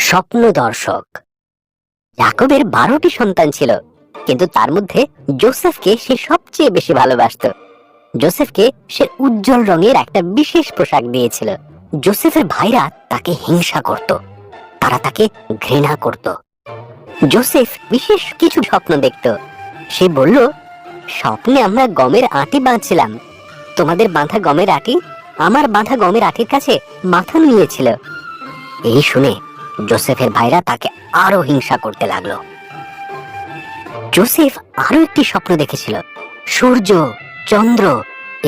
স্বপ্ন দর্শক। ইয়াকবের 12টি সন্তান ছিল, কিন্তু তার মধ্যে যোসেফকে সে সবচেয়ে বেশি ভালোবাসত। যোসেফকে সে উজ্জ্বল রঙের একটা বিশেষ পোশাক দিয়েছিল। যোসেফের ভাইরা তাকে হিংসা করত, তারা তাকে ঘৃণা করত। যোসেফ বিশেষ কিছু স্বপ্ন দেখত। সে বলল, স্বপ্নে আমরা গমের আটি বাঁধছিলাম, তোমাদের বাঁধা গমের আটি আমার বাঁধা গমের আটির কাছে মাথা নুইয়েছিল। এই শুনে যোসেফের ভাইরা তাকে আরো হিংসা করতে লাগলো। যোসেফ আরো একটি স্বপ্ন দেখেছিল, সূর্য, চন্দ্র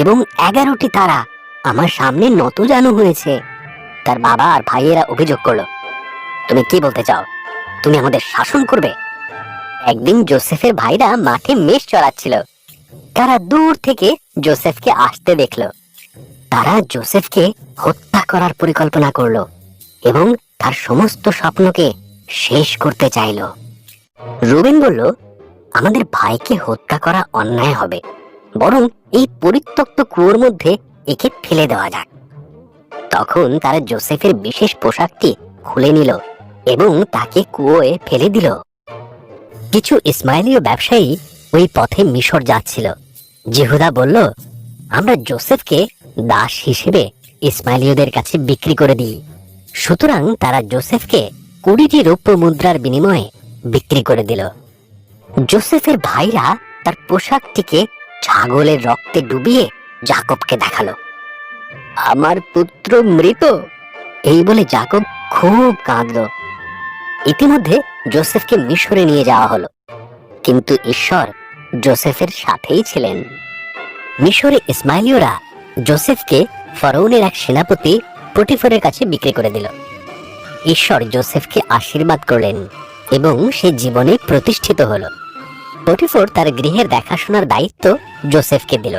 এবং 11টি তারা আমার সামনে নতজানু হয়েছে। তার বাবা আর ভাইয়েরা অভিযোগ করলো, তুমি কি বলতে চাও? তুমি আমাদের শাসন করবে? একদিন যোসেফের ভাইরা মাঠে মেষ চড়াচ্ছিল। তারা দূর থেকে যোসেফকে আসতে দেখলো। তারা যোসেফকে হত্যা করার পরিকল্পনা করলো এবং তার সমস্ত স্বপ্নকে শেষ করতে চাইল। রুবেন বলল, আমাদের ভাইকে হত্যা করা অন্যায় হবে, বরং এই পরিত্যক্ত কুয়োর মধ্যে একে ফেলে দেওয়া যাক। তখন তারা যোসেফের বিশেষ পোশাকটি খুলে নিল এবং তাকে কুয়োয় ফেলে দিল। কিছু ইসমাইলীয় ব্যবসায়ী ওই পথে মিশর যাচ্ছিল। জিহুদা বলল, আমরা যোসেফকে দাস হিসেবে ইসমাইলীয়দের কাছে বিক্রি করে দিই। সুতরাং তারা যোসেফকে 20টি রৌপ্য মুদ্রার বিনিময়ে বিক্রি করে দিল। যোসেফের ভাইরা তার পোশাকটিকে ছাগলের রক্তে ডুবিয়ে যাকবকে দেখালো। আমার পুত্র মৃত, এই বলে যাকব খুব কাঁদল। ইতিমধ্যে যোসেফকে মিশরে নিয়ে যাওয়া হলো, কিন্তু ঈশ্বর যোসেফের সাথেই ছিলেন। মিশরে ইসমাইলীয়রা যোসেফকে ফরাউনের এক সেনাপতি পটিফারের কাছে বিক্রি করে দিল। ঈশ্বর যোসেফকে আশীর্বাদ করলেন এবং সে জীবনে প্রতিষ্ঠিত হলো। পটিফার তার গৃহের দেখাশোনার দায়িত্ব যোসেফকে দিল।